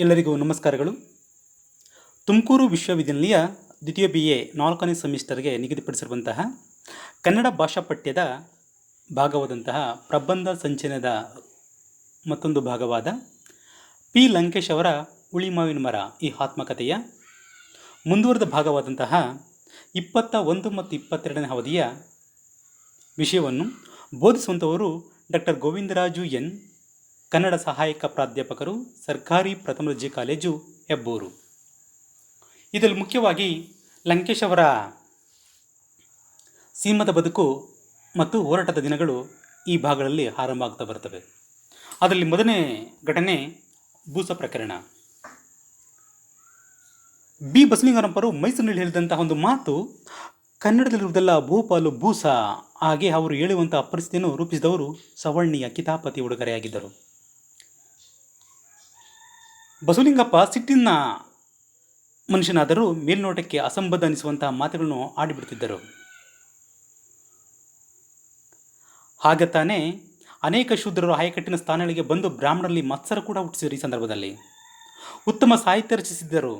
ಎಲ್ಲರಿಗೂ ನಮಸ್ಕಾರಗಳು. ತುಮಕೂರು ವಿಶ್ವವಿದ್ಯಾನಿಲಯ ದ್ವಿತೀಯ BA 4ನೇ ಸೆಮಿಸ್ಟರ್ಗೆ ನಿಗದಿಪಡಿಸಿರುವಂತಹ ಕನ್ನಡ ಭಾಷಾ ಪಠ್ಯದ ಭಾಗವಾದಂತಹ ಪ್ರಬಂಧ ಸಂಚಯನದ ಮತ್ತೊಂದು ಭಾಗವಾದ ಪಿ ಲಂಕೇಶ್ ಅವರ ಉಳಿಮಾವಿನ ಮರ ಈ ಆತ್ಮಕಥೆಯ ಮುಂದುವರೆದ ಭಾಗವಾದಂತಹ 21 ಮತ್ತು 22ನೇ ಅವಧಿಯ ವಿಷಯವನ್ನು ಬೋಧಿಸುವಂಥವರು ಡಾಕ್ಟರ್ ಗೋವಿಂದರಾಜು ಎನ್, ಕನ್ನಡ ಸಹಾಯಕ ಪ್ರಾಧ್ಯಾಪಕರು, ಸರ್ಕಾರಿ ಪ್ರಥಮ ದರ್ಜೆ ಕಾಲೇಜು, ಹೆಬ್ಬೂರು. ಇದರಲ್ಲಿ ಮುಖ್ಯವಾಗಿ ಲಂಕೇಶ್ ಅವರ ಸೀಮದ ಬದುಕು ಮತ್ತು ಹೋರಾಟದ ದಿನಗಳು ಈ ಭಾಗಗಳಲ್ಲಿ ಆರಂಭ ಆಗ್ತಾ ಬರ್ತವೆ. ಅದರಲ್ಲಿ ಮೊದಲನೇ ಘಟನೆ ಬೂಸ ಪ್ರಕರಣ. ಬಿ ಬಸವಲಿಂಗಪ್ಪರು ಮೈಸೂರಿನಲ್ಲಿ ಹೇಳಿದಂತಹ ಒಂದು ಮಾತು ಕನ್ನಡದಲ್ಲಿರುವುದೆಲ್ಲ ಭೂಪಾಲು ಬೂಸ, ಹಾಗೆ ಅವರು ಹೇಳುವಂತಹ ಪರಿಸ್ಥಿತಿಯನ್ನು ರೂಪಿಸಿದವರು ಸವರ್ಣೀಯ ಕಿತಾಪತಿ ಉಡುಗೊರೆಯಾಗಿದ್ದರು. ಬಸವಲಿಂಗಪ್ಪ ಸಿಟ್ಟಿನ ಮನುಷ್ಯನಾದರೂ ಮೇಲ್ನೋಟಕ್ಕೆ ಅಸಂಬದ್ಧ ಅನಿಸುವಂತಹ ಮಾತುಗಳನ್ನು ಆಡಿಬಿಡ್ತಿದ್ದರು. ಹಾಗೆ ತಾನೇ ಅನೇಕ ಶೂದ್ರರು ಆಯಕಟ್ಟಿನ ಸ್ಥಾನಗಳಿಗೆ ಬಂದು ಬ್ರಾಹ್ಮಣರಲ್ಲಿ ಮತ್ಸರ ಕೂಡ ಹುಟ್ಟಿಸಿದರು. ಈ ಸಂದರ್ಭದಲ್ಲಿ ಉತ್ತಮ ಸಾಹಿತ್ಯ ರಚಿಸಿದ್ದರು,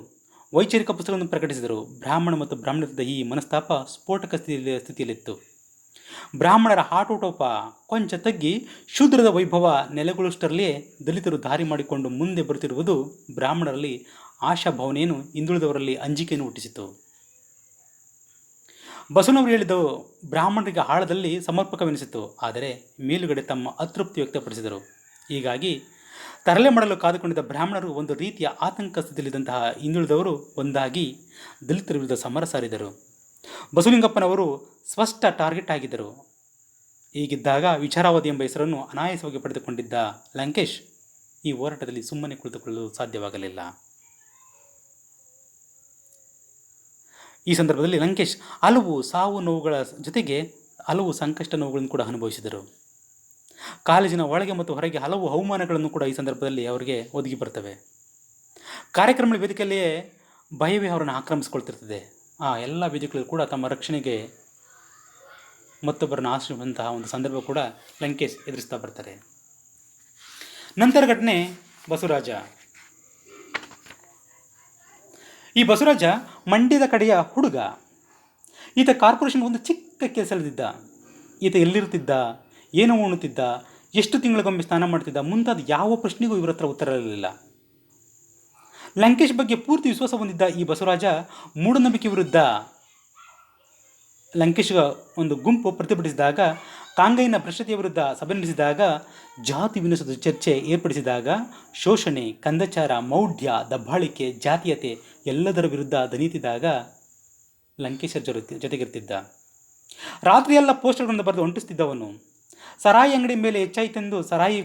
ವೈಚಾರಿಕ ಪುಸ್ತಕಗಳನ್ನು ಪ್ರಕಟಿಸಿದರು. ಬ್ರಾಹ್ಮಣ ಮತ್ತು ಬ್ರಾಹ್ಮಣದ ಈ ಮನಸ್ತಾಪ ಸ್ಫೋಟಕ ಸ್ಥಿತಿಯಲ್ಲಿತ್ತು. ಬ್ರಾಹ್ಮಣರ ಆಟೋಟೋಪ ಕೊಂಚ ತಗ್ಗಿ ಶೂದ್ರದ ವೈಭವ ನೆಲೆಗೊಳಿಸುತ್ತರಲ್ಲಿಯೇ ದಲಿತರು ದಾರಿ ಮಾಡಿಕೊಂಡು ಮುಂದೆ ಬರುತ್ತಿರುವುದು ಬ್ರಾಹ್ಮಣರಲ್ಲಿ ಆಶಾಭಾವನೆಯನ್ನು, ಹಿಂದುಳಿದವರಲ್ಲಿ ಅಂಜಿಕೆಯನ್ನು ಹುಟ್ಟಿಸಿತು. ಬಸವನವರು ಹೇಳಿದ್ದು ಬ್ರಾಹ್ಮಣರಿಗೆ ಆಳದಲ್ಲಿ ಸಮರ್ಪಕವೆನಿಸಿತು, ಆದರೆ ಮೇಲುಗಡೆ ತಮ್ಮ ಅತೃಪ್ತಿ ವ್ಯಕ್ತಪಡಿಸಿದರು. ಹೀಗಾಗಿ ತರಲೆ ಮಾಡಲು ಕಾದುಕೊಂಡಿದ್ದ ಬ್ರಾಹ್ಮಣರು ಒಂದು ರೀತಿಯ ಆತಂಕ ಸ್ಥಿತಿಯಲ್ಲಿದ್ದಂತಹ ಹಿಂದುಳಿದವರು ಒಂದಾಗಿ ದಲಿತರ ವಿರುದ್ಧ ಸಮರ ಸಾರಿದರು. ಬಸವಲಿಂಗಪ್ಪನವರು ಸ್ಪಷ್ಟ ಟಾರ್ಗೆಟ್ ಆಗಿದ್ದರು. ಹೀಗಿದ್ದಾಗ ವಿಚಾರವಾದಿ ಎಂಬ ಹೆಸರನ್ನು ಅನಾಯಾಸವಾಗಿ ಪಡೆದುಕೊಂಡಿದ್ದ ಲಂಕೇಶ್ ಈ ಹೋರಾಟದಲ್ಲಿ ಸುಮ್ಮನೆ ಕುಳಿತುಕೊಳ್ಳಲು ಸಾಧ್ಯವಾಗಲಿಲ್ಲ. ಈ ಸಂದರ್ಭದಲ್ಲಿ ಲಂಕೇಶ್ ಹಲವು ಸಾವು ನೋವುಗಳ ಜೊತೆಗೆ ಹಲವು ಸಂಕಷ್ಟ ನೋವುಗಳನ್ನು ಕೂಡ ಅನುಭವಿಸಿದರು. ಕಾಲೇಜಿನ ಒಳಗೆ ಮತ್ತು ಹೊರಗೆ ಹಲವು ಅವಮಾನಗಳನ್ನು ಕೂಡ ಈ ಸಂದರ್ಭದಲ್ಲಿ ಅವರಿಗೆ ಒದಗಿ ಬರ್ತವೆ. ಕಾರ್ಯಕ್ರಮಗಳ ವೇದಿಕೆಯಲ್ಲಿಯೇ ಭಯವೇ ಅವರನ್ನು ಆಕ್ರಮಿಸಿಕೊಳ್ತಿರ್ತದೆ. ಆ ಎಲ್ಲ ವೇದಿಕೆಗಳು ಕೂಡ ತಮ್ಮ ರಕ್ಷಣೆಗೆ ಮತ್ತೊಬ್ಬರನ್ನು ಆಶ್ರಯಿಸುವಂತಹ ಒಂದು ಸಂದರ್ಭ ಕೂಡ ಲಂಕೇಶ್ ಎದುರಿಸ್ತಾ ಬರ್ತಾರೆ. ನಂತರ ಘಟನೆ ಬಸವರಾಜ. ಈ ಬಸವರಾಜ ಮಂಡ್ಯದ ಕಡೆಯ ಹುಡುಗ. ಈತ ಕಾರ್ಪೊರೇಷನ್ ಒಂದು ಚಿಕ್ಕ ಕೆಲಸದಲ್ಲಿದ್ದ. ಈತ ಎಲ್ಲಿರುತ್ತಿದ್ದ, ಏನು ಉಣ್ಣುತ್ತಿದ್ದ, ಎಷ್ಟು ತಿಂಗಳಿಗೊಮ್ಮೆ ಸ್ನಾನ ಮಾಡ್ತಿದ್ದ ಮುಂತಾದ ಯಾವ ಪ್ರಶ್ನೆಗೂ ಇವರ ಹತ್ರ ಉತ್ತರ ಇರಲಿಲ್ಲ. ಲಂಕೇಶ್ ಬಗ್ಗೆ ಪೂರ್ತಿ ವಿಶ್ವಾಸ ಹೊಂದಿದ್ದ ಈ ಬಸವರಾಜ ಮೂಢನಂಬಿಕೆ ವಿರುದ್ಧ ಲಂಕೇಶ್ ಒಂದು ಗುಂಪು ಪ್ರತಿಭಟಿಸಿದಾಗ, ಕಾಂಗೈನ ಭ್ರಷ್ಟತೆಯ ವಿರುದ್ಧ ಸಭೆ ನಡೆಸಿದಾಗ, ಜಾತಿ ವಿನ್ಯಾಸದ ಚರ್ಚೆ ಏರ್ಪಡಿಸಿದಾಗ, ಶೋಷಣೆ, ಕಂದಚಾರ, ಮೌಢ್ಯ, ದಬ್ಬಾಳಿಕೆ, ಜಾತೀಯತೆ ಎಲ್ಲದರ ವಿರುದ್ಧ ದನಿತಿದ್ದಾಗ ಲಂಕೇಶರ ಜೊತೆಗಿರ್ತಿದ್ದ. ರಾತ್ರಿಯೆಲ್ಲ ಪೋಸ್ಟರ್ಗಳನ್ನು ಬರೆದು ಅಂಟಿಸ್ತಿದ್ದವನು. ಸರಾಯಿ ಅಂಗಡಿ ಮೇಲೆ ಹೆಚ್ಚಾಯಿತೆಂದು ಸರಾಯಿ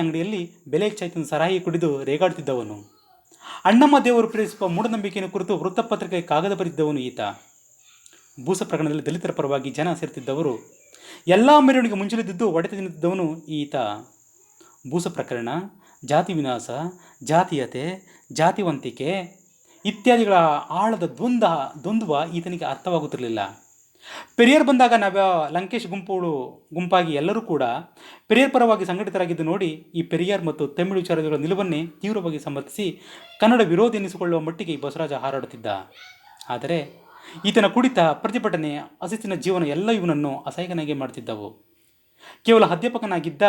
ಅಂಗಡಿಯಲ್ಲಿ ಬೆಲೆ ಹೆಚ್ಚಾಯಿತೆಂದು ಸರಾಯಿ ಕುಡಿದು ರೇಗಾಡುತ್ತಿದ್ದವನು. ಅಣ್ಣಮ್ಮ ದೇವರು ಪ್ರೇರಿಸುವ ಮೂಢನಂಬಿಕೆಯನ್ನು ಕುರಿತು ವೃತ್ತಪತ್ರಿಕೆ ಕಾಗದ ಬರೆದಿದ್ದವನು ಈತ. ಬೂಸ ಪ್ರಕರಣದಲ್ಲಿ ದಲಿತರ ಪರವಾಗಿ ಜನ ಸೇರ್ತಿದ್ದವರು. ಎಲ್ಲ ಮೆರವಣಿಗೆ ಮುಂಚೆಲಿದ್ದು ಒಡೆತ ತಿನ್ನುತ್ತಿದ್ದವನು ಈತ. ಬೂಸ ಪ್ರಕರಣ, ಜಾತಿ ವಿನಾಶ, ಜಾತೀಯತೆ, ಜಾತಿವಂತಿಕೆ ಇತ್ಯಾದಿಗಳ ಆಳದ ದ್ವಂದ್ವ ಈತನಿಗೆ ಅರ್ಥವಾಗುತ್ತಿರಲಿಲ್ಲ. ಪೆರಿಯಾರ್ ಬಂದಾಗ ಲಂಕೇಶ್ ಗುಂಪಾಗಿ ಎಲ್ಲರೂ ಕೂಡ ಪೆರಿಯಾರ್ ಪರವಾಗಿ ಸಂಘಟಿತರಾಗಿದ್ದು ನೋಡಿ ಈ ಪೆರಿಯಾರ್ ಮತ್ತು ತಮಿಳು ವಿಚಾರಗಳ ನಿಲುವನ್ನೇ ತೀವ್ರವಾಗಿ ಸಮರ್ಥಿಸಿ ಕನ್ನಡ ವಿರೋಧಿ ಎನಿಸಿಕೊಳ್ಳುವ ಮಟ್ಟಿಗೆ ಈ ಬಸವರಾಜ ಹಾರಾಡುತ್ತಿದ್ದ. ಆದರೆ ಈತನ ಕುಡಿತ, ಪ್ರತಿಭಟನೆ, ಅಶಿಸ್ತಿನ ಜೀವನ ಎಲ್ಲ ಇವನನ್ನು ಅಸಹ್ಯನಾಗಿ ಮಾಡುತ್ತಿದ್ದವು. ಕೇವಲ ಅಧ್ಯಾಪಕನಾಗಿದ್ದ,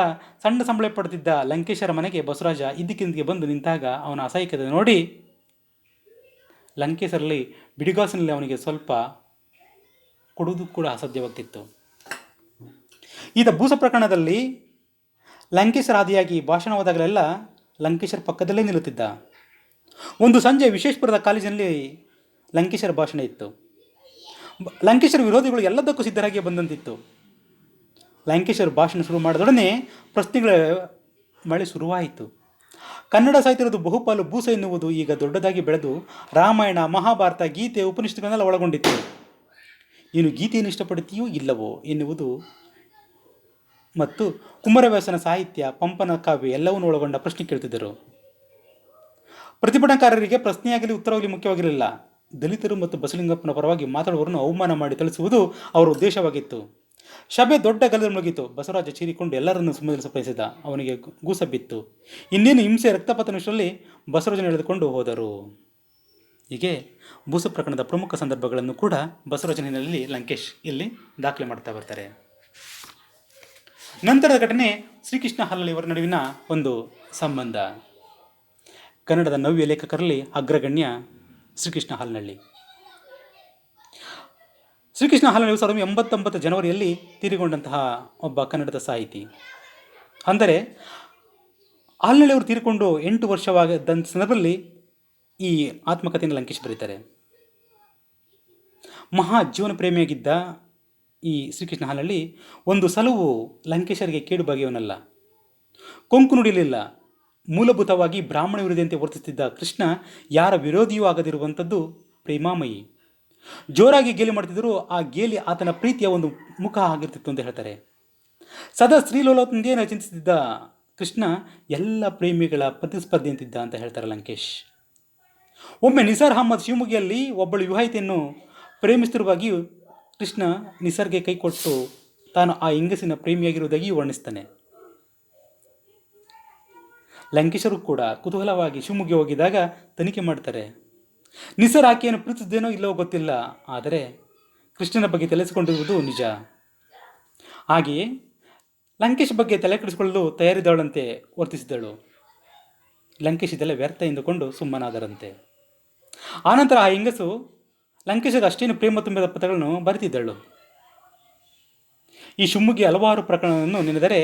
ಸಣ್ಣ ಸಂಬಳ ಪಡೆದಿದ್ದ ಲಂಕೇಶರ ಮನೆಗೆ ಬಸವರಾಜ ಇದ್ದಕ್ಕಿದ್ದಂತೆ ಬಂದು ನಿಂತಾಗ ಅವನ ಅಸಹ್ಯಕತೆ ನೋಡಿ ಲಂಕೇಶರಲ್ಲಿ ಬಿಡಿಗಾಸಿನಲ್ಲಿ ಅವನಿಗೆ ಸ್ವಲ್ಪ ಕೊಡುವುದು ಕೂಡ ಅಸಾಧ್ಯವಾಗ್ತಿತ್ತು. ಈತ ಬೂಸ ಪ್ರಕರಣದಲ್ಲಿ ಲಂಕೇಶರ ಆದಿಯಾಗಿ ಭಾಷಣ ಹೋದಾಗಲೆಲ್ಲ ಲಂಕೇಶರ ಪಕ್ಕದಲ್ಲೇ ನಿಲ್ಲುತ್ತಿದ್ದ. ಒಂದು ಸಂಜೆ ವಿಶೇಷಪುರದ ಕಾಲೇಜಿನಲ್ಲಿ ಲಂಕೇಶರ ಭಾಷಣ ಇತ್ತು. ಲಂಕೇಶರ ವಿರೋಧಿಗಳು ಎಲ್ಲದಕ್ಕೂ ಸಿದ್ಧರಾಗಿ ಬಂದಂತಿತ್ತು. ಲಂಕೇಶರ ಭಾಷಣ ಶುರು ಮಾಡಿದೊಡನೆ ಪ್ರಶ್ನೆಗಳ ಮಳೆ ಶುರುವಾಯಿತು. ಕನ್ನಡ ಸಾಹಿತ್ಯದ ಬಹುಪಾಲು ಬೂಸ ಎನ್ನುವುದು ಈಗ ದೊಡ್ಡದಾಗಿ ಬೆಳೆದು ರಾಮಾಯಣ, ಮಹಾಭಾರತ, ಗೀತೆ, ಉಪನಿಷತ್ತುಗಳನ್ನೆಲ್ಲ ಒಳಗೊಂಡಿತ್ತು. ನೀನು ಗೀತೆಯನ್ನು ಇಷ್ಟಪಡುತ್ತೀಯೋ ಇಲ್ಲವೋ ಎನ್ನುವುದು ಮತ್ತು ಕುಮಾರವ್ಯಾಸನ ಸಾಹಿತ್ಯ, ಪಂಪನ ಕಾವ್ಯ ಎಲ್ಲವನ್ನೂ ಒಳಗೊಂಡ ಪ್ರಶ್ನೆ ಕೇಳ್ತಿದ್ದರು. ಪ್ರತಿಭಟನಾಕಾರರಿಗೆ ಪ್ರಶ್ನೆಯಾಗಲಿ ಉತ್ತರವಾಗಲಿ ಮುಖ್ಯವಾಗಿರಲಿಲ್ಲ. ದಲಿತರು ಮತ್ತು ಬಸವಲಿಂಗಪ್ಪನ ಪರವಾಗಿ ಮಾತಾಡುವವರನ್ನು ಅವಮಾನ ಮಾಡಿ ತಿಳಿಸುವುದು ಅವರ ಉದ್ದೇಶವಾಗಿತ್ತು. ಸಭೆ ದೊಡ್ಡ ಗಲ್ಲದಲ್ಲಿ ಮುಗಿತು. ಬಸವರಾಜ ಚೀರಿಕೊಂಡು ಎಲ್ಲರನ್ನೂ ಸುಮ್ಮನೆ ಪ್ರಯತ್ನಿಸಿದ. ಅವನಿಗೆ ಗೂಸ ಬಿತ್ತು. ಇನ್ನೇನು ಹಿಂಸೆ ರಕ್ತಪಾತನಷ್ಟರಲ್ಲಿ ಬಸವರಾಜನ ಎಳೆದುಕೊಂಡು ಹೋದರು. ಹೀಗೆ ಬೂಸ ಪ್ರಕರಣದ ಪ್ರಮುಖ ಸಂದರ್ಭಗಳನ್ನು ಕೂಡ ಬಸವರಾಜನಲ್ಲಿ ಲಂಕೇಶ್ ಇಲ್ಲಿ ದಾಖಲೆ ಮಾಡ್ತಾ ಬರ್ತಾರೆ. ನಂತರದ ಘಟನೆ ಶ್ರೀಕೃಷ್ಣ ಹಾಲಳ್ಳಿ ಇವರ ನಡುವಿನ ಒಂದು ಸಂಬಂಧ. ಕನ್ನಡದ ನವ್ಯ ಲೇಖಕರಲ್ಲಿ ಅಗ್ರಗಣ್ಯ ಶ್ರೀಕೃಷ್ಣ ಹಾಲನಳ್ಳಿ. ಶ್ರೀಕೃಷ್ಣ ಹಾಲನಳ್ಳಿ 1989 ಜನವರಿಯಲ್ಲಿ ತೀರಿಕೊಂಡಂತಹ ಒಬ್ಬ ಕನ್ನಡದ ಸಾಹಿತಿ. ಅಂದರೆ ಹಾಲನಳ್ಳಿ ಅವರು ತೀರಿಕೊಂಡು 8 ವರ್ಷವಾದಂಥ ಸಂದರ್ಭದಲ್ಲಿ ಈ ಆತ್ಮಕಥೆಯನ್ನು ಲಂಕೇಶ್ ಬರೀತಾರೆ. ಮಹಾ ಜೀವನ ಪ್ರೇಮಿಯಾಗಿದ್ದ ಈ ಶ್ರೀಕೃಷ್ಣ ಹಾಲನಳ್ಳಿ ಒಂದು ಸಲವು ಲಂಕೇಶರಿಗೆ ಕೇಡು ಬಗೆಯವನಲ್ಲ, ಕೊಂಕು ನುಡಿಲಿಲ್ಲ. ಮೂಲಭೂತವಾಗಿ ಬ್ರಾಹ್ಮಣ ವಿರೋಧಿಯಂತೆ ವರ್ತಿಸುತ್ತಿದ್ದ ಕೃಷ್ಣ ಯಾರ ವಿರೋಧಿಯೂ ಆಗದಿರುವಂಥದ್ದು ಪ್ರೇಮಾಮಯಿ. ಜೋರಾಗಿ ಗೇಲಿ ಮಾಡ್ತಿದ್ದರೂ ಆ ಗೇಲಿ ಆತನ ಪ್ರೀತಿಯ ಒಂದು ಮುಖ ಆಗಿರ್ತಿತ್ತು ಅಂತ ಹೇಳ್ತಾರೆ. ಸದಾ ಸ್ತ್ರೀಲೋಲತೆಂದೇ ಚಿಂತಿಸುತ್ತಿದ್ದ ಕೃಷ್ಣ ಎಲ್ಲ ಪ್ರೇಮಿಗಳ ಪ್ರತಿಸ್ಪರ್ಧಿ ಅಂತಿದ್ದ ಅಂತ ಹೇಳ್ತಾರೆ ಲಂಕೇಶ್. ಒಮ್ಮೆ ನಿಸಾರ್ ಅಹಮದ್ ಶಿವಮೊಗ್ಗದಲ್ಲಿ ಒಬ್ಬಳು ವಿವಾಹಿತೆಯನ್ನು ಪ್ರೇಮಿಸುತ್ತಿರುವಾಗಿ ಕೃಷ್ಣ ನಿಸರ್ಗೆ ಕೈ ಕೊಟ್ಟು ತಾನು ಆ ಹೆಂಗಸಿನ ಪ್ರೇಮಿಯಾಗಿರುವುದಾಗಿ ವರ್ಣಿಸ್ತಾನೆ. ಲಂಕೇಶರು ಕೂಡ ಕುತೂಹಲವಾಗಿ ಶಿವಮೊಗ್ಗ ಹೋಗಿದಾಗ ತನಿಖೆ ಮಾಡ್ತಾರೆ. ನಿಸರ್ ಆಕೆಯನ್ನು ಪ್ರೀತಿಸಿದ್ದೇನೋ ಇಲ್ಲವೋ ಗೊತ್ತಿಲ್ಲ, ಆದರೆ ಕೃಷ್ಣನ ಬಗ್ಗೆ ತಲೆಸಿಕೊಂಡಿರುವುದು ನಿಜ. ಹಾಗೆಯೇ ಲಂಕೇಶ್ ಬಗ್ಗೆ ತಲೆ ಕೆಡಿಸಿಕೊಳ್ಳಲು ತಯಾರಿದ್ದವಳಂತೆ ವರ್ತಿಸಿದಳು. ಲಂಕೇಶ್ ಇದೆಲ್ಲ ವ್ಯರ್ಥ ಎಂದುಕೊಂಡು ಸುಮ್ಮನಾದರಂತೆ. ಆನಂತರ ಆ ಹೆಂಗಸು ಲಂಕೇಶರಿಗೆ ಅಷ್ಟೇನು ಪ್ರೇಮ ತುಂಬಿದ ಪತ್ರಗಳನ್ನು ಬರೆದಿದ್ದಳು. ಈ ಶಿವಮೊಗ್ಗ ಹಲವಾರು ಪ್ರಕರಣವನ್ನು ನೆನೆದರೆ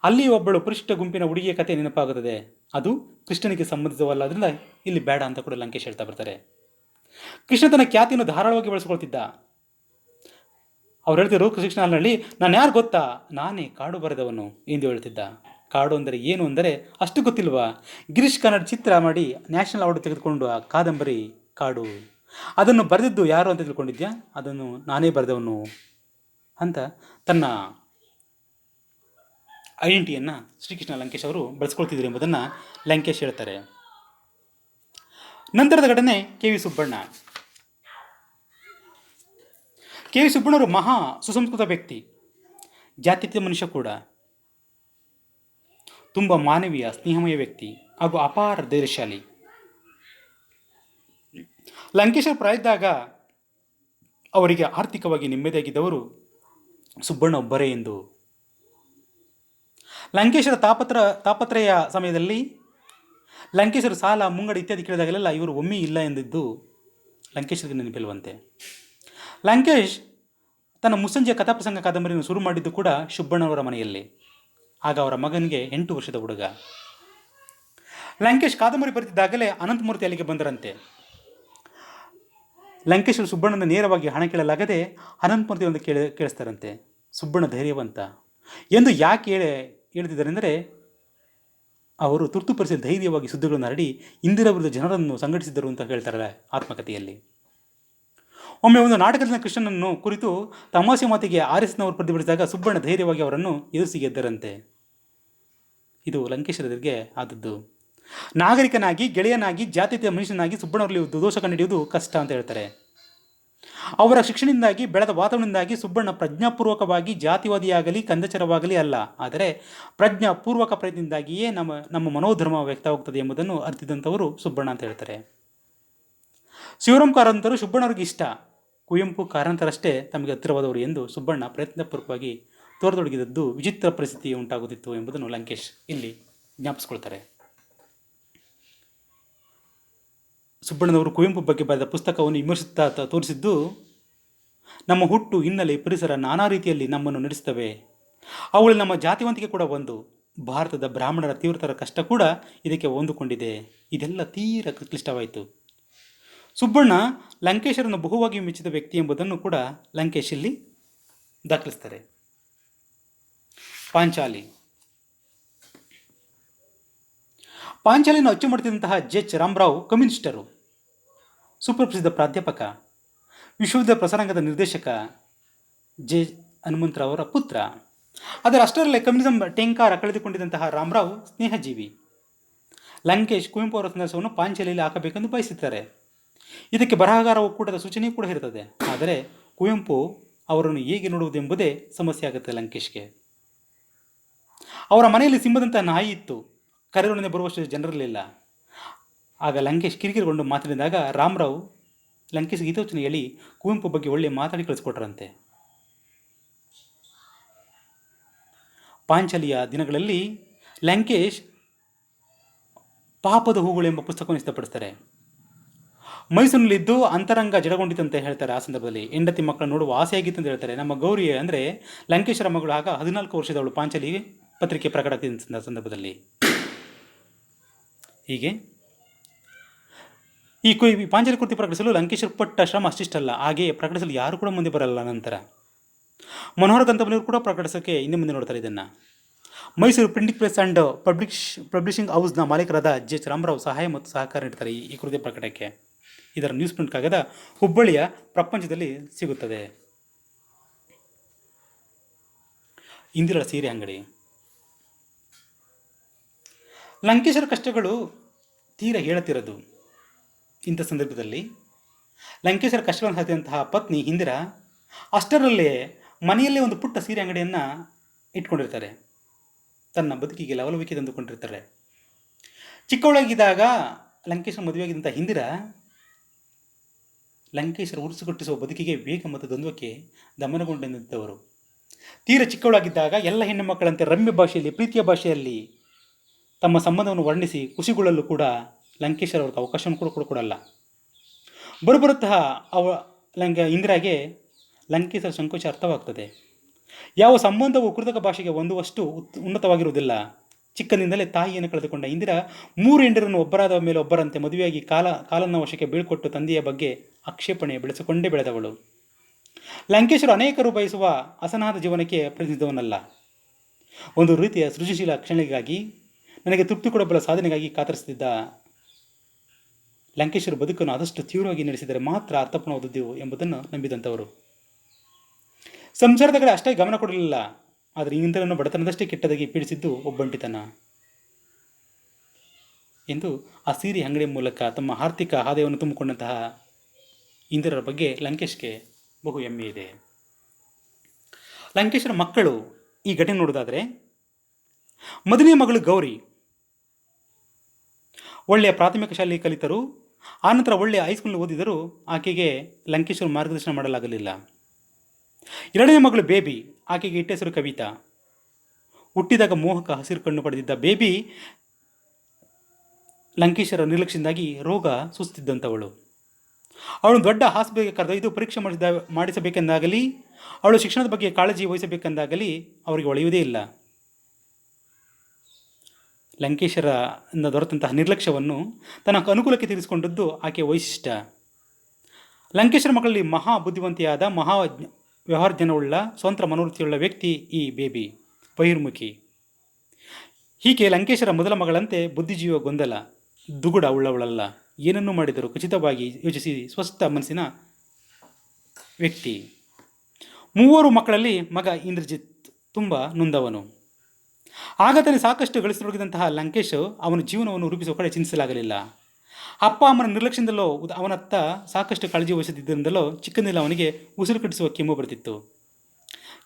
ಅಲ್ಲಿ ಒಬ್ಬಳು ಪರಿಶಿಷ್ಟ ಗುಂಪಿನ ಹುಡುಗಿಯ ಕಥೆ ನೆನಪಾಗುತ್ತದೆ. ಅದು ಕೃಷ್ಣನಿಗೆ ಸಂಬಂಧಿಸವಲ್ಲದ್ರಿಂದ ಇಲ್ಲಿ ಬೇಡ ಅಂತ ಕೂಡ ಲಂಕೇಶ್ ಹೇಳ್ತಾ ಬರ್ತಾರೆ. ಕೃಷ್ಣ ತನ್ನ ಖ್ಯಾತಿಯನ್ನು ಧಾರಾಳವಾಗಿ ಬೆಳೆಸ್ಕೊಳ್ತಿದ್ದ. ಅವ್ರು ಹೇಳ್ತಿದ್ರು ಕೃಷ್ಣ ಹಾಲನಳ್ಳಿ, ನಾನು ಯಾರು ಗೊತ್ತಾ, ನಾನೇ ಕಾಡು ಬರೆದವನು ಎಂದು ಹೇಳ್ತಿದ್ದ. ಕಾಡು ಅಂದರೆ ಏನು ಅಂದರೆ ಅಷ್ಟು ಗೊತ್ತಿಲ್ವಾ? ಗಿರೀಶ್ ಕನ್ನಡ ಚಿತ್ರ ಮಾಡಿ ನ್ಯಾಷನಲ್ ಅವಾರ್ಡ್ ತೆಗೆದುಕೊಂಡು ಆ ಕಾದಂಬರಿ ಕಾಡು, ಅದನ್ನು ಬರೆದಿದ್ದು ಯಾರು ಅಂತ ತಿಳ್ಕೊಂಡಿದ್ಯಾ? ಅದನ್ನು ನಾನೇ ಬರೆದವನು ಅಂತ ತನ್ನ ಐಡೆಂಟಿಟಿಯನ್ನು ಶ್ರೀಕೃಷ್ಣ ಲಂಕೇಶ್ ಅವರು ಬಳಸ್ಕೊಳ್ತಿದ್ರು ಎಂಬುದನ್ನು ಲಂಕೇಶ್ ಹೇಳ್ತಾರೆ. ನಂತರದ ಘಟನೆ ಕೆ.ವಿ. ಸುಬ್ಬಣ್ಣ. ಕೆ.ವಿ. ಸುಬ್ಬಣ್ಣವರು ಮಹಾ ಸುಸಂಸ್ಕೃತ ವ್ಯಕ್ತಿ, ಜಾತ್ಯತೀತ ಮನುಷ್ಯ ಕೂಡ, ತುಂಬ ಮಾನವೀಯ ಸ್ನೇಹಮಯ ವ್ಯಕ್ತಿ ಹಾಗೂ ಅಪಾರ ಧೈರ್ಯಶಾಲಿ. ಲಂಕೇಶರು ಪ್ರಾಯದಾಗ ಅವರಿಗೆ ಆರ್ಥಿಕವಾಗಿ ನೆಮ್ಮದಿಯಾಗಿದ್ದವರು ಸುಬ್ಬಣ್ಣ ಒಬ್ಬರೇ ಎಂದು. ಲಂಕೇಶರ ತಾಪತ್ರಯ ಸಮಯದಲ್ಲಿ ಲಂಕೇಶರು ಸಾಲ ಮುಂಗಡ ಇತ್ಯಾದಿ ಕೇಳಿದಾಗಲೆಲ್ಲ ಇವರು ಒಮ್ಮೆ ಇಲ್ಲ ಎಂದಿದ್ದು ಲಂಕೇಶರಿಗೆ ನೆನಪಿಲ್ವಂತೆ. ಲಂಕೇಶ್ ತನ್ನ ಮುಸ್ಸಂಜೆಯ ಕಥಾಪ್ರಸಂಗ ಕಾದಂಬರಿಯನ್ನು ಶುರು ಮಾಡಿದ್ದು ಕೂಡ ಸುಬ್ಬಣ್ಣವರ ಮನೆಯಲ್ಲಿ. ಆಗ ಅವರ ಮಗನಿಗೆ 8 ವರ್ಷದ ಹುಡುಗ. ಲಂಕೇಶ್ ಕಾದಂಬರಿ ಬರೆದಿದ್ದಾಗಲೇ ಅನಂತಮೂರ್ತಿ ಅಲ್ಲಿಗೆ ಬಂದರಂತೆ. ಲಂಕೇಶರು ಸುಬ್ಬಣ್ಣನ ನೇರವಾಗಿ ಹಣ ಕೇಳಲಾಗದೆ ಅನಂತಮೂರ್ತಿ ಒಂದು ಕೇಳಿಸ್ತಾರಂತೆ. ಸುಬ್ಬಣ್ಣ ಧೈರ್ಯವಂತ ಎಂದು ಯಾಕೆ ಹೇಳ್ತಿದ್ದಾರೆಂದರೆ ಅವರು ತುರ್ತುಪಡಿಸಿ ಧೈರ್ಯವಾಗಿ ಸುದ್ದಿಗಳನ್ನು ಹರಡಿ ಇಂದಿರಾ ವಿರುದ್ಧ ಜನರನ್ನು ಸಂಘಟಿಸಿದರು ಅಂತ ಹೇಳ್ತಾರೆ ಆತ್ಮಕಥೆಯಲ್ಲಿ. ಒಮ್ಮೆ ಒಂದು ನಾಟಕದ ಕೃಷ್ಣನನ್ನು ಕುರಿತು ತಮಾಷೆ ಮಾತಿಗೆ ಆರ್ಎಸ್ನವರು ಪ್ರತಿಭಟಿಸಿದಾಗ ಸುಬ್ಬಣ್ಣ ಧೈರ್ಯವಾಗಿ ಅವರನ್ನು ಎದುರಿಸಿ ಗೆದ್ದರಂತೆ. ಇದು ಲಂಕೇಶರಿಗೆ ಆದದ್ದು. ನಾಗರಿಕನಾಗಿ, ಗೆಳೆಯನಾಗಿ, ಜಾತ್ಯತೀತ ಮನುಷ್ಯನಾಗಿ ಸುಬ್ಬಣ್ಣವರಲ್ಲಿ ದೋಷ ಕಂಡುಹಿಡಿಯುವುದು ಕಷ್ಟ ಅಂತ ಹೇಳ್ತಾರೆ. ಅವರ ಶಿಕ್ಷಣದಿಂದಾಗಿ ಬೆಳೆದ ವಾತಾವರಣದಿಂದಾಗಿ ಸುಬ್ಬಣ್ಣ ಪ್ರಜ್ಞಾಪೂರ್ವಕವಾಗಿ ಜಾತಿವಾದಿಯಾಗಲಿ ಕಂದಚರವಾಗಲಿ ಅಲ್ಲ, ಆದರೆ ಪ್ರಜ್ಞಾಪೂರ್ವಕ ಪ್ರಯತ್ನದಿಂದಾಗಿಯೇ ನಮ್ಮ ಮನೋಧರ್ಮ ವ್ಯಕ್ತವಾಗುತ್ತದೆ ಎಂಬುದನ್ನು ಅರ್ಥಿದಂಥವರು ಸುಬ್ಬಣ್ಣ ಅಂತ ಹೇಳ್ತಾರೆ. ಶಿವರಾಮ್ ಕಾರಂತರು ಸುಬ್ಬಣ್ಣವ್ರಿಗೆ ಇಷ್ಟ, ಕುವೆಂಪು ಕಾರಂತರಷ್ಟೇ ತಮಗೆ ಹತ್ತಿರವಾದವರು ಎಂದು ಸುಬ್ಬಣ್ಣ ಪ್ರಯತ್ನಪೂರ್ವಕವಾಗಿ ತೋರದೊಡಗಿದದ್ದು ವಿಚಿತ್ರ ಪರಿಸ್ಥಿತಿ ಉಂಟಾಗುತ್ತಿತ್ತು ಎಂಬುದನ್ನು ಲಂಕೇಶ್ ಇಲ್ಲಿ ಜ್ಞಾಪಿಸ್ಕೊಳ್ತಾರೆ. ಸುಬ್ಬಣ್ಣನವರು ಕುವೆಂಪು ಬಗ್ಗೆ ಬರೆದ ಪುಸ್ತಕವನ್ನು ವಿಮರ್ಶಿಸುತ್ತಾ ತೋರಿಸಿದ್ದು, ನಮ್ಮ ಹುಟ್ಟು, ಹಿನ್ನೆಲೆ, ಪರಿಸರ ನಾನಾ ರೀತಿಯಲ್ಲಿ ನಮ್ಮನ್ನು ನಡೆಸುತ್ತವೆ. ಅವುಗಳಲ್ಲಿ ನಮ್ಮ ಜಾತಿವಂತಿಕೆ ಕೂಡ ಒಂದು. ಭಾರತದ ಬ್ರಾಹ್ಮಣರ ತೀವ್ರತರ ಕಷ್ಟ ಕೂಡ ಇದಕ್ಕೆ ಹೊಂದಿಕೊಂಡಿದೆ. ಇದೆಲ್ಲ ತೀರ ಕ್ಲಿಷ್ಟವಾಯಿತು. ಸುಬ್ಬಣ್ಣ ಲಂಕೇಶರನ್ನು ಬಹುವಾಗಿ ಮೆಚ್ಚಿದ ವ್ಯಕ್ತಿ ಎಂಬುದನ್ನು ಕೂಡ ಲಂಕೇಶ್ ಇಲ್ಲಿ ದಾಖಲಿಸ್ತಾರೆ. ಪಾಂಚಾಲಿಯನ್ನು ಅಚ್ಚುಮಾಡುತ್ತಿದ್ದಂತಹ ಜೆ.ಎಚ್. ರಾಮರಾವ್ ಕಮ್ಯುನಿಸ್ಟರು, ಸುಪ್ರಸಿದ್ಧ ಪ್ರಾಧ್ಯಾಪಕ, ವಿಶ್ವವಿದ್ಯಾಲಯ ಪ್ರಸಂಗದ ನಿರ್ದೇಶಕ ಜೆ. ಹನುಮಂತರಾವ್ ಅವರ ಪುತ್ರ. ಆದರೆ ಅಷ್ಟರಲ್ಲೇ ಕಮ್ಯುನಿಸಂ ಟೆಂಕಾರ ಕಳೆದುಕೊಂಡಿದ್ದಂತಹ ರಾಮರಾವ್ ಸ್ನೇಹಜೀವಿ. ಲಂಕೇಶ್ ಕುವೆಂಪು ಅವರ ಸಂದರ್ಶನವನ್ನು ಪಾಂಚಾಲಿಯಲ್ಲಿ ಹಾಕಬೇಕೆಂದು ಬಯಸುತ್ತಾರೆ. ಇದಕ್ಕೆ ಬರಹಗಾರ ಒಕ್ಕೂಟದ ಸೂಚನೆಯೂ ಕೂಡ ಇರುತ್ತದೆ. ಆದರೆ ಕುವೆಂಪು ಅವರನ್ನು ಹೇಗೆ ನೋಡುವುದೆಂಬುದೇ ಸಮಸ್ಯೆ ಆಗುತ್ತೆ ಲಂಕೇಶ್ಗೆ. ಅವರ ಮನೆಯಲ್ಲಿ ಸಿಂಹದಂತಹ ನಾಯಿ ಇತ್ತು, ಕರೆಯೊಡನೆ ಬರುವಷ್ಟು ಜನರಿರಲಿಲ್ಲ. ಆಗ ಲಂಕೇಶ್ ಕಿರಿಕಿರಿಗೊಂಡು ಮಾತನಾಡಿದಾಗ ರಾಮರಾವ್ ಲಂಕೇಶ್ ಗೀತೋಚನೆ ಹೇಳಿ ಕುವೆಂಪು ಬಗ್ಗೆ ಒಳ್ಳೆ ಮಾತಾಡಿ ಕಳಿಸ್ಕೊಟ್ರಂತೆ. ಪಾಂಚಾಲಿಯ ದಿನಗಳಲ್ಲಿ ಲಂಕೇಶ್ ಪಾಪದ ಹೂಗಳು ಎಂಬ ಪುಸ್ತಕವನ್ನು ಸಿದ್ಧಪಡಿಸ್ತಾರೆ. ಮೈಸೂರಿನಲ್ಲಿದ್ದು ಅಂತರಂಗ ಜಡಗೊಂಡಿತಂತೆ ಹೇಳ್ತಾರೆ. ಆ ಸಂದರ್ಭದಲ್ಲಿ ಹೆಂಡತಿ ಮಕ್ಕಳು ನೋಡುವ ಆಸೆಯಾಗಿತ್ತು ಅಂತ ಹೇಳ್ತಾರೆ. ನಮ್ಮ ಗೌರಿ ಅಂದರೆ ಲಂಕೇಶರ ಮಗಳು ಆಗ 14 ವರ್ಷದವಳು. ಪಾಂಚಾಲಿ ಪತ್ರಿಕೆ ಪ್ರಕಟ ಆಗ್ತಿದ್ದ ಸಂದರ್ಭದಲ್ಲಿ ಹೀಗೆ ಈ ಪಾಂಚಾಲಿ ಕೃತಿ ಪ್ರಕಟಿಸಲು ಲಂಕೇಶರ್ ಪಟ್ಟ ಶ್ರಮ ಅಷ್ಟಿಷ್ಟಲ್ಲ, ಹಾಗೆ ಪ್ರಕಟಿಸಲು ಯಾರು ಕೂಡ ಮುಂದೆ ಬರಲ್ಲ. ನಂತರ ಮನೋಹರ ದಂತಮನೆಯವರು ಕೂಡ ಪ್ರಕಟಿಸೋಕ್ಕೆ ಹಿಂದೆ ಮುಂದೆ ನೋಡ್ತಾರೆ. ಇದನ್ನು Mysuru printing press and publishing ಹೌಸ್ನ ಮಾಲೀಕರಾದ ಜೆ.ಎಚ್. ರಾಮರಾವ್ ಸಹಾಯ ಮತ್ತು ಸಹಕಾರ ನೀಡ್ತಾರೆ ಈ ಕೃತಿ ಪ್ರಕಟಕ್ಕೆ. ಇದರ ನ್ಯೂಸ್ ಪ್ರಿಂಟ್ ಕಾಗದ ಹುಬ್ಬಳ್ಳಿಯ ಪ್ರಪಂಚದಲ್ಲಿ ಸಿಗುತ್ತದೆ. ಇಂದಿರಳ ಸೀರೆ ಅಂಗಡಿ. ಲಂಕೇಶರ ಕಷ್ಟಗಳು ತೀರ ಹೇಳುತ್ತಿರೋದು. ಇಂಥ ಸಂದರ್ಭದಲ್ಲಿ ಲಂಕೇಶರ ಕಷ್ಟಗಳನ್ನು ಹತ್ತಿದಂತಹ ಪತ್ನಿ ಇಂದಿರಾ ಅಷ್ಟರಲ್ಲೇ ಮನೆಯಲ್ಲೇ ಒಂದು ಪುಟ್ಟ ಸೀರೆ ಅಂಗಡಿಯನ್ನು ಇಟ್ಕೊಂಡಿರ್ತಾರೆ. ತನ್ನ ಬದುಕಿಗೆ ಲವಲವಿಕೆ ತಂದುಕೊಂಡಿರ್ತಾರೆ. ಚಿಕ್ಕವಳಾಗಿದ್ದಾಗ ಲಂಕೇಶರ ಮದುವೆಯಾಗಿದ್ದಂಥ ಇಂದಿರಾ ಲಂಕೇಶರ ಉರುಸುಗೊಟ್ಟಿಸುವ ಬದುಕಿಗೆ ವೇಗ ಮತ್ತು ದ್ವಂದ್ವಕ್ಕೆ ದಮನಗೊಂಡಿದ್ದವರು. ತೀರ ಚಿಕ್ಕವಳಾಗಿದ್ದಾಗ ಎಲ್ಲ ಹೆಣ್ಣು ಮಕ್ಕಳಂತೆ ರಮ್ಯ ಭಾಷೆಯಲ್ಲಿ, ಪ್ರೀತಿಯ ಭಾಷೆಯಲ್ಲಿ ತಮ್ಮ ಸಂಬಂಧವನ್ನು ವರ್ಣಿಸಿ ಖುಷಿಗೊಳ್ಳಲು ಕೂಡ ಲಂಕೇಶರ್ ಅವ್ರಿಗೆ ಅವಕಾಶವನ್ನು ಕೂಡ ಕೊಡಲ್ಲ. ಬರುತ್ತಾ ಇಂದಿರಾಗೆ ಲಂಕೇಶರ ಸಂಕೋಚ ಅರ್ಥವಾಗ್ತದೆ. ಯಾವ ಸಂಬಂಧವು ಕೃತಕ ಭಾಷೆಗೆ ಹೊಂದುವಷ್ಟು ಉನ್ನತವಾಗಿರುವುದಿಲ್ಲ. ಚಿಕ್ಕಂದಿನಲ್ಲೇ ತಾಯಿಯನ್ನು ಕಳೆದುಕೊಂಡ ಇಂದಿರಾ 3 ಹೆಂಡರನ್ನು ಒಬ್ಬರಾದ ಮೇಲೆ ಒಬ್ಬರಂತೆ ಮದುವೆಯಾಗಿ ಕಾಲನ್ನ ವಶಕ್ಕೆ ಬೀಳ್ಕೊಟ್ಟು ತಂದೆಯ ಬಗ್ಗೆ ಆಕ್ಷೇಪಣೆ ಬೆಳೆಸಿಕೊಂಡೇ ಬೆಳೆದವಳು. ಲಂಕೇಶರು ಅನೇಕರು ಬಯಸುವ ಅಸನಾದ ಜೀವನಕ್ಕೆ ಪ್ರತಿನಿಧಿಸಿದವನಲ್ಲ. ಒಂದು ರೀತಿಯ ಸೃಜನಶೀಲ ಕ್ಷಣೆಗಾಗಿ, ನನಗೆ ತೃಪ್ತಿ ಕೊಡಬಲ್ಲ ಸಾಧನೆಗಾಗಿ ಕಾತರಿಸುತ್ತಿದ್ದ ಲಂಕೇಶರು ಬದುಕನ್ನು ಆದಷ್ಟು ತೀವ್ರವಾಗಿ ನಡೆಸಿದರೆ ಮಾತ್ರ ಅರ್ಥಪೂರ್ಣವಾದದ್ದು ಎಂಬುದನ್ನು ನಂಬಿದಂಥವರು. ಸಂಸಾರದ ಕಡೆ ಅಷ್ಟೇ ಗಮನ ಕೊಡಲಿಲ್ಲ. ಆದರೆ ಇಂದಿರನ್ನು ಬಡತನದಷ್ಟೇ ಕೆಟ್ಟದಾಗಿ ಪೀಡಿಸಿದ್ದು ಒಬ್ಬಂಟಿತನ ಎಂದು ಆ ಸೀರೆ ಅಂಗಡಿಯ ಮೂಲಕ ತಮ್ಮ ಆರ್ಥಿಕ ಆದಾಯವನ್ನು ತುಂಬಿಕೊಂಡಂತಹ ಇಂದಿರರ ಬಗ್ಗೆ ಲಂಕೇಶ್ಗೆ ಬಹು ಹೆಮ್ಮೆ ಇದೆ. ಲಂಕೇಶರ ಮಕ್ಕಳು ಈ ಘಟನೆ ನೋಡೋದಾದರೆ, ಮೊದಲನೇ ಮಗಳು ಗೌರಿ ಒಳ್ಳೆಯ ಪ್ರಾಥಮಿಕ ಶಾಲೆಯಲ್ಲಿ ಕಲಿತರು. ಆನಂತರ ಒಳ್ಳೆಯ ಹೈಸ್ಕೂಲ್ನಲ್ಲಿ ಓದಿದರೂ ಆಕೆಗೆ ಲಂಕೇಶರು ಮಾರ್ಗದರ್ಶನ ಮಾಡಲಾಗಲಿಲ್ಲ. ಎರಡನೇ ಮಗಳು ಬೇಬಿ, ಆಕೆಗೆ ಇಟ್ಟ ಹೆಸರು ಕವಿತಾ. ಹುಟ್ಟಿದಾಗ ಮೋಹಕ ಹಸಿರು ಕಣ್ಣು ಪಡೆದಿದ್ದ ಬೇಬಿ ಲಂಕೇಶರ ನಿರ್ಲಕ್ಷ್ಯದಿಂದಾಗಿ ರೋಗ ಸುಸ್ತಿದ್ದಂಥವಳು. ಅವಳು ದೊಡ್ಡ ಆಸ್ಪತ್ರೆಗೆ ಕರೆದೊಯ್ದು ಪರೀಕ್ಷೆ ಮಾಡಿಸಬೇಕೆಂದಾಗಲಿ, ಅವಳು ಶಿಕ್ಷಣದ ಬಗ್ಗೆ ಕಾಳಜಿ ವಹಿಸಬೇಕೆಂದಾಗಲಿ ಅವರಿಗೆ ಒಳೆಯುವುದೇ ಇಲ್ಲ. ಲಂಕೇಶರಿಂದ ದೊರೆತಂತಹ ನಿರ್ಲಕ್ಷ್ಯವನ್ನು ತನ್ನ ಅನುಕೂಲಕ್ಕೆ ತೀರಿಸಿಕೊಂಡದ್ದು ಆಕೆಯ ವೈಶಿಷ್ಟ್ಯ. ಲಂಕೇಶರ ಮಕ್ಕಳಲ್ಲಿ ಮಹಾ ಬುದ್ಧಿವಂತಿಯಾದ, ಮಹಾ ವ್ಯವಹಾರ ಜ್ಞಾನವುಳ್ಳ, ಸ್ವತಂತ್ರ ಮನೋವೃತ್ತಿಯುಳ್ಳ ವ್ಯಕ್ತಿ ಈ ಬೇಬಿ, ಬಹಿರ್ಮುಖಿ. ಹೀಗೆ ಲಂಕೇಶರ ಮೊದಲ ಮಗಳಂತೆ ಬುದ್ಧಿಜೀವ ಗೊಂದಲ, ದುಗುಡ ಉಳ್ಳವಳಲ್ಲ. ಏನನ್ನೂ ಮಾಡಿದರೂ ಖಚಿತವಾಗಿ ಯೋಚಿಸಿ ಸ್ವಸ್ಥ ಮನಸ್ಸಿನ ವ್ಯಕ್ತಿ. 3 ಮಕ್ಕಳಲ್ಲಿ ಮಗ ಇಂದ್ರಜಿತ್ ತುಂಬ ನೊಂದವನು. ಆಗತಾನೆ ಸಾಕಷ್ಟು ಗಳಿಸತೊಡಗಿದಂತಹ ಲಂಕೇಶ್ ಅವನ ಜೀವನವನ್ನು ರೂಪಿಸುವ ಕಡೆ ಚಿಂತಿಸಲಾಗಲಿಲ್ಲ. ಅಪ್ಪ ಅಮ್ಮನ ನಿರ್ಲಕ್ಷ್ಯದಿಂದಲೋ ಅವನತ್ತ ಸಾಕಷ್ಟು ಕಾಳಜಿ ವಹಿಸುತ್ತಿದ್ದರಿಂದಲೋ ಚಿಕ್ಕಂದಿಲ್ಲ ಅವನಿಗೆ ಉಸಿರು ಕಟ್ಟಿಸುವ ಕೆಮ್ಮು ಬರುತ್ತಿತ್ತು.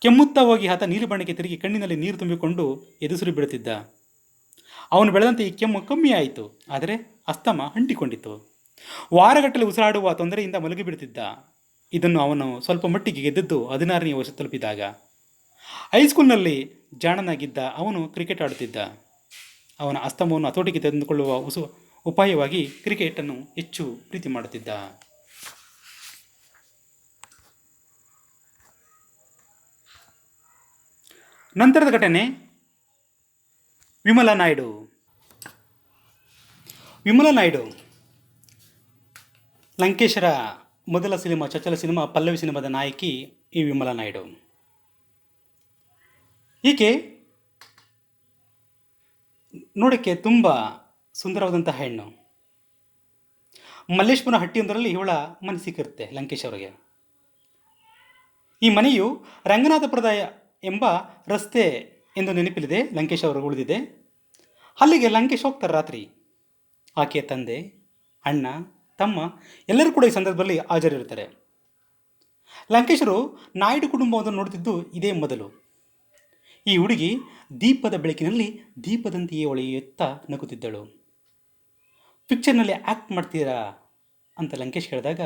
ಕೆಮ್ಮುತ್ತಾ ಹೋಗಿ ಆತ ನೀರು ಬಣ್ಣಕ್ಕೆ ತಿರುಗಿ ಕಣ್ಣಿನಲ್ಲಿ ನೀರು ತುಂಬಿಕೊಂಡು ಎದುಸುರಿ ಬಿಡುತ್ತಿದ್ದ. ಅವನು ಬೆಳೆದಂತೆ ಈ ಕೆಮ್ಮು ಕಮ್ಮಿ ಆಯಿತು, ಆದರೆ ಅಸ್ತಮ ಅಂಟಿಕೊಂಡಿತ್ತು. ವಾರಗಟ್ಟಲೆ ಉಸಿರಾಡುವ ತೊಂದರೆಯಿಂದ ಮಲಗಿಬಿಡುತ್ತಿದ್ದ. ಇದನ್ನು ಅವನು ಸ್ವಲ್ಪ ಮಟ್ಟಿಗೆ ಗೆದ್ದದ್ದು 16ನೇ ವರ್ಷ ತಲುಪಿದಾಗ. ಹೈಸ್ಕೂಲ್ನಲ್ಲಿ ಜಾಣನಾಗಿದ್ದ ಅವನು ಕ್ರಿಕೆಟ್ ಆಡುತ್ತಿದ್ದ. ಅವನ ಅಸ್ತಮವನ್ನು ಹತೋಟಿಗೆ ತೆಗೆದುಕೊಳ್ಳುವ ಉಪಾಯವಾಗಿ ಕ್ರಿಕೆಟನ್ನು ಹೆಚ್ಚು ಪ್ರೀತಿ ಮಾಡುತ್ತಿದ್ದ. ನಂತರದ ಘಟನೆ ವಿಮಲಾ ನಾಯ್ಡು. ವಿಮಲಾ ನಾಯ್ಡು ಲಂಕೇಶರ ಮೊದಲ ಸಿನಿಮಾ, ಚಚ್ಚಲ ಸಿನಿಮಾ ಪಲ್ಲವಿ ಸಿನಿಮಾದ ನಾಯಕಿ ಈ ವಿಮಲಾ ನಾಯ್ಡು. ಈಕೆ ನೋಡೋಕ್ಕೆ ತುಂಬ ಸುಂದರವಾದಂಥ ಹೆಣ್ಣು. ಮಲ್ಲೇಶ್ವರ ಹಟ್ಟಿಯೊಂದರಲ್ಲಿ ಇವಳ ಮನೆ ಸಿಕ್ಕಿರುತ್ತೆ ಲಂಕೇಶ್ ಅವರಿಗೆ. ಈ ಮನೆಯು ರಂಗನಾಥಪುರದ ಎಂಬ ರಸ್ತೆ ಎಂದು ನೆನಪಿಲಿದೆ, ಲಂಕೇಶ್ ಅವರು ಉಳಿದಿದೆ. ಅಲ್ಲಿಗೆ ಲಂಕೇಶ್ ಹೋಗ್ತಾರೆ ರಾತ್ರಿ. ಆಕೆಯ ತಂದೆ, ಅಣ್ಣ, ತಮ್ಮ ಎಲ್ಲರೂ ಕೂಡ ಈ ಸಂದರ್ಭದಲ್ಲಿ ಹಾಜರಿರ್ತಾರೆ. ಲಂಕೇಶರು ನಾಯ್ಡು ಕುಟುಂಬವನ್ನು ನೋಡುತ್ತಿದ್ದು ಇದೇ ಮೊದಲು. ಈ ಹುಡುಗಿ ದೀಪದ ಬೆಳಕಿನಲ್ಲಿ ದೀಪದಂತೆಯೇ ಹೊಳೆಯುತ್ತಾ ನಗುತ್ತಿದ್ದಳು. ಪಿಕ್ಚರ್ನಲ್ಲಿ ಆ್ಯಕ್ಟ್ ಮಾಡ್ತೀರಾ ಅಂತ ಲಂಕೇಶ್ ಹೇಳಿದಾಗ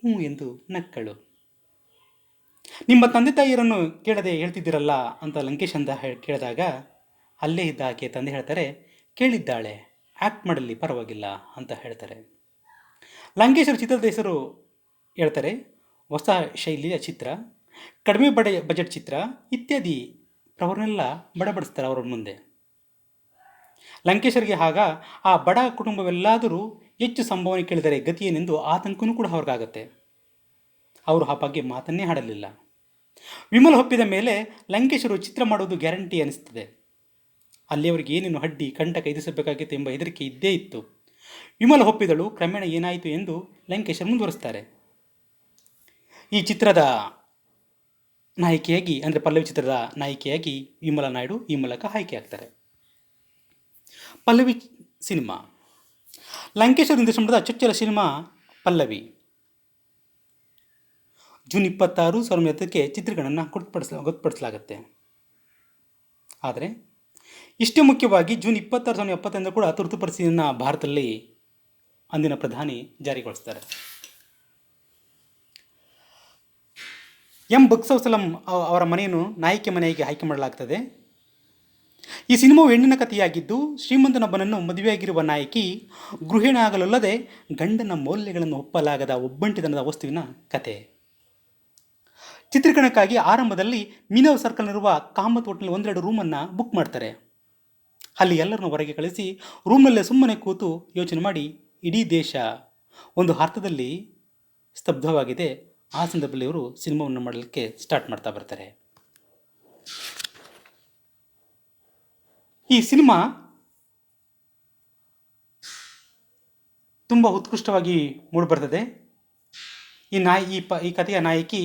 ಹ್ಞೂ ಎಂದು ನಕ್ಕಳು. ನಿಮ್ಮ ತಂದೆ ತಾಯಿಯರನ್ನು ಕೇಳದೆ ಹೇಳ್ತಿದ್ದೀರಲ್ಲ ಅಂತ ಲಂಕೇಶ್ ಅಂದ ಕೇಳಿದಾಗ ಅಲ್ಲೇ ಇದ್ದ ಆಕೆ ತಂದೆ ಹೇಳ್ತಾರೆ, ಕೇಳಿದ್ದಾಳೆ, ಆ್ಯಕ್ಟ್ ಮಾಡಲಿ ಪರವಾಗಿಲ್ಲ ಅಂತ ಹೇಳ್ತಾರೆ. ಲಂಕೇಶರ ಚಿತ್ರದ ಹೆಸರು ಹೇಳ್ತಾರೆ, ಹೊಸ ಶೈಲಿಯ ಚಿತ್ರ, ಕಡಿಮೆ ಬಜೆಟ್ ಚಿತ್ರ ಇತ್ಯಾದಿ ಅವರನ್ನೆಲ್ಲ ಬಡಬಡಿಸ್ತಾರೆ ಅವರ ಮುಂದೆ. ಲಂಕೇಶರಿಗೆ ಆಗ ಆ ಬಡ ಕುಟುಂಬವೆಲ್ಲಾದರೂ ಹೆಚ್ಚು ಸಂಭಾವನೆ ಕೇಳಿದರೆ ಗತಿಯೇನೆಂದು ಆತಂಕನೂ ಕೂಡ ಅವ್ರಿಗಾಗತ್ತೆ. ಅವರು ಆ ಬಗ್ಗೆ ಮಾತನ್ನೇ ಆಡಲಿಲ್ಲ. ವಿಮಲ್ ಒಪ್ಪಿದ ಮೇಲೆ ಲಂಕೇಶರು ಚಿತ್ರ ಮಾಡುವುದು ಗ್ಯಾರಂಟಿ ಅನಿಸ್ತದೆ. ಅಲ್ಲಿಯವರಿಗೆ ಏನೇನು ಅಡ್ಡಿ ಕಂಟಕ ಎದುರಿಸಬೇಕಾಗಿತ್ತು ಎಂಬ ಹೆದರಿಕೆ ಇದ್ದೇ ಇತ್ತು. ವಿಮಲ್ ಒಪ್ಪಿದಳು. ಕ್ರಮೇಣ ಏನಾಯಿತು ಎಂದು ಲಂಕೇಶರು ಮುಂದುವರಿಸ್ತಾರೆ. ಈ ಚಿತ್ರದ ನಾಯಕಿಯಾಗಿ ಅಂದರೆ ಪಲ್ಲವಿ ಚಿತ್ರದ ನಾಯಕಿಯಾಗಿ ವಿಮಲಾ ನಾಯ್ಡು ಈ ಮೂಲಕ ಆಯ್ಕೆ ಆಗ್ತಾರೆ. ಪಲ್ಲವಿ ಸಿನಿಮಾ ಲಂಕೇಶ್ ನಿರ್ದೇಶನ ಮಾಡಿದ ಚೊಚ್ಚಲ ಸಿನಿಮಾ ಪಲ್ಲವಿ. ಜೂನ್ 26, 2010 ಚಿತ್ರೀಕರಣವನ್ನು ಗೊತ್ತುಪಡಿಸಲಾಗುತ್ತೆ. ಆದರೆ ಇಷ್ಟೇ ಮುಖ್ಯವಾಗಿ ಜೂನ್ 26, 2020 ಕೂಡ ತುರ್ತು ಪರಿಸ್ಥಿತಿಯನ್ನು ಭಾರತದಲ್ಲಿ ಅಂದಿನ ಪ್ರಧಾನಿ ಜಾರಿಗೊಳಿಸ್ತಾರೆ. ಎಂ ಬಕ್ಸವಸಲಂ ಅವರ ಮನೆಯನ್ನು ನಾಯಕಿ ಮನೆಯಾಗಿ ಆಯ್ಕೆ ಮಾಡಲಾಗ್ತದೆ. ಈ ಸಿನಿಮಾವು ಹೆಣ್ಣಿನ ಕಥೆಯಾಗಿದ್ದು, ಶ್ರೀಮಂತನೊಬ್ಬನನ್ನು ಮದುವೆಯಾಗಿರುವ ನಾಯಕಿ ಗೃಹಿಣಿ ಆಗಲಲ್ಲದೆ ಗಂಡನ ಮೌಲ್ಯಗಳನ್ನು ಒಪ್ಪಲಾಗದ ಒಬ್ಬಂಟಿತನದ ವಸ್ತುವಿನ ಕತೆ. ಚಿತ್ರೀಕರಣಕ್ಕಾಗಿ ಆರಂಭದಲ್ಲಿ ಮೀನವ್ ಸರ್ಕಲ್ನಲ್ಲಿರುವ ಕಾಮತ್ ಹೋಟೆಲ್ 1-2 ರೂಮನ್ನು ಬುಕ್ ಮಾಡ್ತಾರೆ. ಅಲ್ಲಿ ಎಲ್ಲರನ್ನು ಹೊರಗೆ ಕಳಿಸಿ ರೂಮ್ನಲ್ಲೇ ಸುಮ್ಮನೆ ಕೂತು ಯೋಚನೆ ಮಾಡಿ ಇಡೀ ದೇಶ ಒಂದು ಅರ್ಥದಲ್ಲಿ ಸ್ತಬ್ಧವಾಗಿದೆ. ಆ ಸಂದರ್ಭದಲ್ಲಿ ಇವರು ಸಿನಿಮಾವನ್ನು ಮಾಡಲಿಕ್ಕೆ ಸ್ಟಾರ್ಟ್ ಮಾಡ್ತಾ ಬರ್ತಾರೆ. ಈ ಸಿನಿಮಾ ತುಂಬ ಉತ್ಕೃಷ್ಟವಾಗಿ ಮೂಡಿಬರ್ತದೆ. ಈ ಕಥೆಯ ನಾಯಕಿ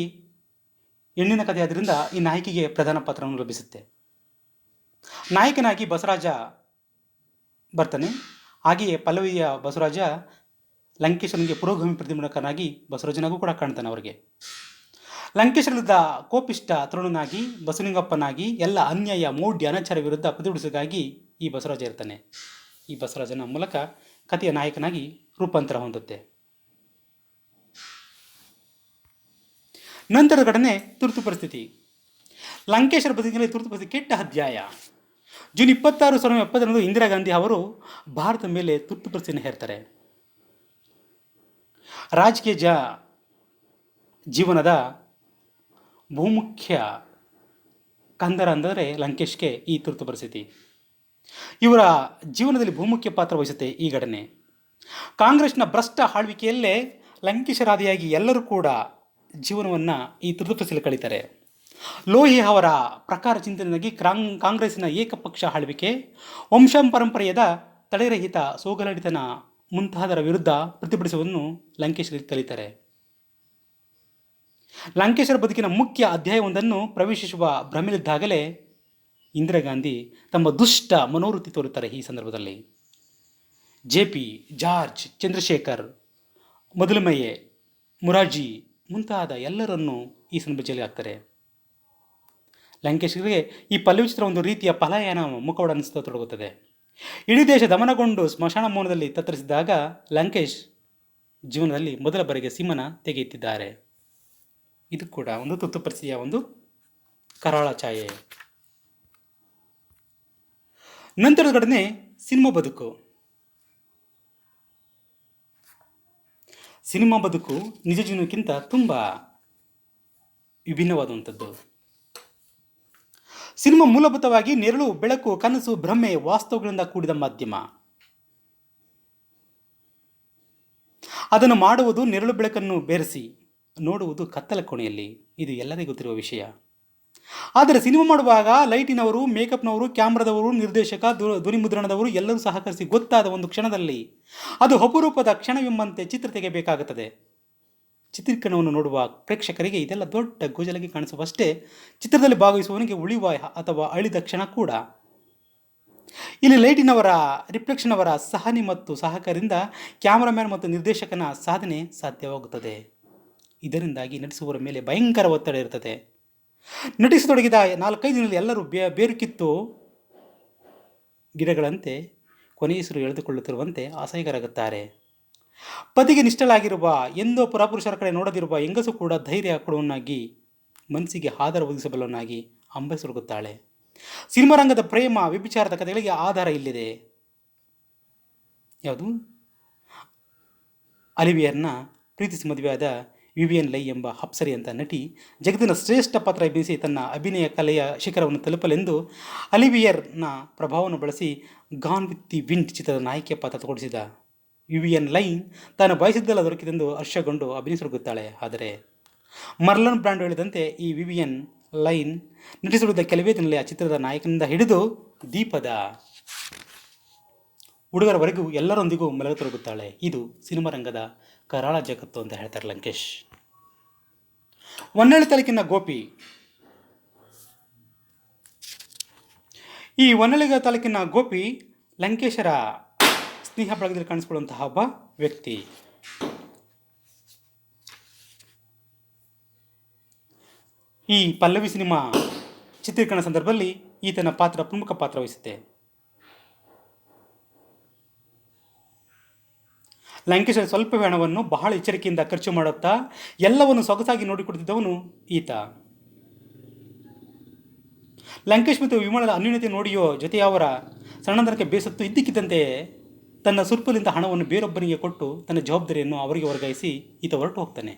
ಹೆಣ್ಣಿನ ಕಥೆ ಆದ್ದರಿಂದ ಈ ನಾಯಕಿಗೆ ಪ್ರಧಾನ ಪಾತ್ರವನ್ನು ಲಭಿಸುತ್ತೆ. ನಾಯಕನಾಗಿ ಬಸವರಾಜ ಬರ್ತಾನೆ. ಹಾಗೆಯೇ ಪಲ್ಲವಿಯ ಬಸವರಾಜ ಲಂಕೇಶನಿಗೆ ಪುರೋಗಮಿ ಪ್ರತಿಬಿಂಬಕನಾಗಿ ಬಸವರಾಜನಾಗೂ ಕೂಡ ಕಾಣ್ತಾನೆ. ಅವರಿಗೆ ಲಂಕೇಶರದ ಕೋಪಿಷ್ಟ ತರುಣನಾಗಿ ಬಸವಲಿಂಗಪ್ಪನಾಗಿ ಎಲ್ಲ ಅನ್ಯಾಯ ಮೌಢ್ಯ ಅನಾಚಾರ ವಿರುದ್ಧ ಪ್ರತಿಭಟಿಸೋಗಾಗಿ ಈ ಬಸವರಾಜ ಇರ್ತಾನೆ. ಈ ಬಸವರಾಜನ ಮೂಲಕ ಕಥೆಯ ನಾಯಕನಾಗಿ ರೂಪಾಂತರ ಹೊಂದುತ್ತೆ. ನಂತರದ ಘಟನೆ ತುರ್ತು ಪರಿಸ್ಥಿತಿ. ಲಂಕೇಶರ ಬದುಕಿನಲ್ಲಿ ತುರ್ತು ಪರಿಸ್ಥಿತಿ ಕೆಟ್ಟ ಅಧ್ಯಾಯ. ಜೂನ್ 26, 2020 ಇಂದಿರಾ ಗಾಂಧಿ ಅವರು ಭಾರತದ ಮೇಲೆ ತುರ್ತು ಪರಿಸ್ಥಿತಿಯನ್ನು ಹೇರ್ತಾರೆ. ರಾಜಕೀಯ ಜೀವನದ ಬಹುಮುಖ್ಯ ಕಂದರ ಅಂದರೆ ಲಂಕೇಶ್ಗೆ ಈ ತುರ್ತು ಪರಿಸ್ಥಿತಿ. ಇವರ ಜೀವನದಲ್ಲಿ ಬಹುಮುಖ್ಯ ಪಾತ್ರ ವಹಿಸುತ್ತೆ ಈ ಘಟನೆ. ಕಾಂಗ್ರೆಸ್ನ ಭ್ರಷ್ಟ ಆಳ್ವಿಕೆಯಲ್ಲೇ ಲಂಕೇಶರಾದಿಯಾಗಿ ಎಲ್ಲರೂ ಕೂಡ ಜೀವನವನ್ನು ಈ ತುರ್ತು ಪರಿಸ್ಥಿತಿಯಲ್ಲಿ ಕಳೀತಾರೆ. ಲೋಹಿ ಅವರ ಪ್ರಕಾರ ಚಿಂತನೆಯಾಗಿ ಕಾಂಗ್ರೆಸ್ಸಿನ ಏಕಪಕ್ಷ ಆಳ್ವಿಕೆ, ವಂಶಪರಂಪರೆಯದ ತಡೆರಹಿತ ಸೋಗಲಾಡಿತನ ಮುಂತಾದರ ವಿರುದ್ಧ ಪ್ರತಿಭಟಿಸುವುದನ್ನು ಲಂಕೇಶರಲ್ಲಿ ಕಲಿತಾರೆ. ಲಂಕೇಶರ ಬದುಕಿನ ಮುಖ್ಯ ಅಧ್ಯಾಯವೊಂದನ್ನು ಪ್ರವೇಶಿಸುವ ಭ್ರಮೆಯಲ್ಲಿದ್ದಾಗಲೇ ಇಂದಿರಾ ಗಾಂಧಿ ತಮ್ಮ ದುಷ್ಟ ಮನೋವೃತ್ತಿ ತೋರುತ್ತಾರೆ. ಈ ಸಂದರ್ಭದಲ್ಲಿ JP, ಜಾರ್ಜ್, ಚಂದ್ರಶೇಖರ್, ಮಧುಲಿಮಯ್ಯ, ಮುರಾರ್ಜಿ ಮುಂತಾದ ಎಲ್ಲರನ್ನೂ ಈ ಸಂದರ್ಭದಲ್ಲಿ ಆಗ್ತಾರೆ. ಲಂಕೇಶರಿಗೆ ಈ ಪಲ್ಲವಿ ಚಿತ್ರ ಒಂದು ರೀತಿಯ ಪಲಾಯನ ಮುಖವಾಡ ಅನಿಸ್ತಾ ತೊಡಗುತ್ತದೆ. ಇಡೀ ದೇಶ ದಮನಗೊಂಡು ಸ್ಮಶಾನ ಮೌನದಲ್ಲಿ ತತ್ತರಿಸಿದಾಗ ಲಂಕೇಶ್ ಜೀವನದಲ್ಲಿ ಮೊದಲ ಬಾರಿಗೆ ಸಿಂಹನ ತೆಗೆ ಎತ್ತಿದ್ದಾರೆ. ಇದು ಕೂಡ ಒಂದು ತುರ್ತು ಪರಿಸ್ಥಿತಿಯ ಒಂದು ಕರಾಳ ಛಾಯೆ. ನಂತರದ ಘಟನೆ ಸಿನಿಮಾ ಬದುಕು. ಸಿನಿಮಾ ಬದುಕು ನಿಜ ಜೀವನಕ್ಕಿಂತ ತುಂಬ ವಿಭಿನ್ನವಾದಂಥದ್ದು. ಸಿನಿಮಾ ಮೂಲಭೂತವಾಗಿ ನೆರಳು, ಬೆಳಕು, ಕನಸು, ಭ್ರಮೆ, ವಾಸ್ತವಗಳಿಂದ ಕೂಡಿದ ಮಾಧ್ಯಮ. ಅದನ್ನು ಮಾಡುವುದು ನೆರಳು ಬೆಳಕನ್ನು ಬೆರೆಸಿ, ನೋಡುವುದು ಕತ್ತಲ ಕೋಣೆಯಲ್ಲಿ. ಇದು ಎಲ್ಲರಿಗೂ ಗೊತ್ತಿರುವ ವಿಷಯ. ಆದರೆ ಸಿನಿಮಾ ಮಾಡುವಾಗ ಲೈಟಿನವರು, ಮೇಕಪ್ನವರು, ಕ್ಯಾಮ್ರಾದವರು, ನಿರ್ದೇಶಕ, ಧ್ವನಿ ಮುದ್ರಣದವರು ಎಲ್ಲರೂ ಸಹಕರಿಸಿ ಗೊತ್ತಾದ ಒಂದು ಕ್ಷಣದಲ್ಲಿ ಅದು ಅಪರೂಪದ ಕ್ಷಣವೆಂಬಂತೆ ಚಿತ್ರ ತೆಗೆಯಬೇಕಾಗುತ್ತದೆ. ಚಿತ್ರೀಕರಣವನ್ನು ನೋಡುವ ಪ್ರೇಕ್ಷಕರಿಗೆ ಇದೆಲ್ಲ ದೊಡ್ಡ ಗೋಜಲಾಗಿ ಕಾಣಿಸುವಷ್ಟೇ ಚಿತ್ರದಲ್ಲಿ ಭಾಗವಹಿಸುವವನಿಗೆ ಉಳಿವ ಅಥವಾ ಅಳಿದ ಕ್ಷಣ ಕೂಡ. ಇಲ್ಲಿ ಲೈಟಿನವರ, ರಿಫ್ಲೆಕ್ಷನ್ ಅವರ ಸಹನೆ ಮತ್ತು ಸಹಕಾರದಿಂದ ಕ್ಯಾಮರಾಮ್ಯಾನ್ ಮತ್ತು ನಿರ್ದೇಶಕನ ಸಾಧನೆ ಸಾಧ್ಯವಾಗುತ್ತದೆ. ಇದರಿಂದಾಗಿ ನಟಿಸುವವರ ಮೇಲೆ ಭಯಂಕರ ಒತ್ತಡ ಇರ್ತದೆ. ನಟಿಸತೊಡಗಿದ 4-5 ದಿನದಲ್ಲಿ ಎಲ್ಲರೂ ಬೇರು ಕಿತ್ತು ಗಿಡಗಳಂತೆ ಕೊನೆಯುಸಿರು ಎಳೆದುಕೊಳ್ಳುತ್ತಿರುವಂತೆ ಅಸಹ್ಯರಾಗುತ್ತಾರೆ. ಪತಿಗೆ ನಿಷ್ಠಳಾಗಿರುವ ಎಂದೋ ಪುರಪುರುಷರ ಕಡೆ ನೋಡದಿರುವ ಹೆಂಗಸು ಕೂಡ ಧೈರ್ಯ ಕೊಡುವನಾಗಿ, ಮನಸ್ಸಿಗೆ ಆಧಾರ ಒದಗಿಸಬಲ್ಲವನಾಗಿ ಅಂಬೈಸೊರಗುತ್ತಾಳೆ. ಸಿನಿಮಾ ರಂಗದ ಪ್ರೇಮ ವ್ಯಭಿಚಾರದ ಕಥೆಗಳಿಗೆ ಆಧಾರ ಇಲ್ಲಿದೆ. ಯಾವುದು? ಅಲಿವಿಯರ್ನ ಪ್ರೀತಿಸಿ ಮದುವೆಯಾದ ವಿವಿಯನ್ ಲೈ ಎಂಬ ಅಪ್ಸರಿ ಅಂತ ನಟಿ ಜಗತ್ತಿನ ಶ್ರೇಷ್ಠ ಪಾತ್ರ ಅಭಿನಯಿಸಿ ತನ್ನ ಅಭಿನಯ ಕಲೆಯ ಶಿಖರವನ್ನು ತಲುಪಲೆಂದು ಅಲಿವಿಯರ್ನ ಪ್ರಭಾವವನ್ನು ಬಳಸಿ ಗಾನ್ ವಿತ್ ದಿ ವಿಂಡ್ ಚಿತ್ರದ ನಾಯಕಿಯ ಪಾತ್ರ ತೊಡಗಿಸಿದ ವಿವಿಯನ್ ಲೈನ್ ತಾನು ಬಯಸಿದ್ದಲ್ಲ ದೊರಕಿದೆಂದು ಹರ್ಷಗೊಂಡು ಅಭಿನಯಿಸೊರಗುತ್ತಾಳೆ. ಆದರೆ ಮರ್ಲನ್ ಬ್ರಾಂಡೋ ಹೇಳಿದಂತೆ ಈ ವಿವಿಯನ್ ಲೈನ್ ನಟಿಸಿದ ಕೆಲವೇ ದಿನದಲ್ಲಿ ಆ ಚಿತ್ರದ ನಾಯಕನಿಂದ ಹಿಡಿದು ದೀಪದ ಹುಡುಗರವರೆಗೂ ಎಲ್ಲರೊಂದಿಗೂ ಮಲಗತೊಡಗುತ್ತಾಳೆ. ಇದು ಸಿನಿಮಾ ರಂಗದ ಕರಾಳ ಜಗತ್ತು ಅಂತ ಹೇಳ್ತಾರೆ ಲಂಕೇಶ್. ಹೊನ್ನಾಳಿ ತಾಲೂಕಿನ ಗೋಪಿ. ಈ ಹೊನ್ನಾಳಿ ತಾಲೂಕಿನ ಗೋಪಿ ಲಂಕೇಶರ ಸ್ನೇಹ ಬಳಗದಲ್ಲಿ ಕಾಣಿಸಿಕೊಳ್ಳುವಂತಹ ಒಬ್ಬ ವ್ಯಕ್ತಿ. ಈ ಪಲ್ಲವಿ ಸಿನಿಮಾ ಚಿತ್ರೀಕರಣ ಸಂದರ್ಭದಲ್ಲಿ ಈತನ ಪಾತ್ರ ಪ್ರಮುಖ ಪಾತ್ರ ವಹಿಸುತ್ತೆ. ಲಂಕೇಶರ ಸ್ವಲ್ಪವೇ ಹಣವನ್ನು ಬಹಳ ಎಚ್ಚರಿಕೆಯಿಂದ ಖರ್ಚು ಮಾಡುತ್ತಾ ಎಲ್ಲವನ್ನು ಸೊಗಸಾಗಿ ನೋಡಿಕೊಡುತ್ತಿದ್ದವನು ಈತ. ಲಂಕೇಶ್ ಮತ್ತು ವಿಮಲದ ಅನ್ಯೋನ್ಯತೆ ನೋಡಿಯೋ ಜೊತೆಯವರ ಸಣ್ಣದನಕ್ಕೆ ಬೇಸತ್ತು ಇದ್ದಕ್ಕಿದ್ದಂತೆ ತನ್ನ ಸುರ್ಪಲಿಂದ ಹಣವನ್ನು ಬೇರೊಬ್ಬನಿಗೆ ಕೊಟ್ಟು ತನ್ನ ಜವಾಬ್ದಾರಿಯನ್ನು ಅವರಿಗೆ ವರ್ಗಾಯಿಸಿ ಈತ ಹೊರಟು ಹೋಗ್ತಾನೆ.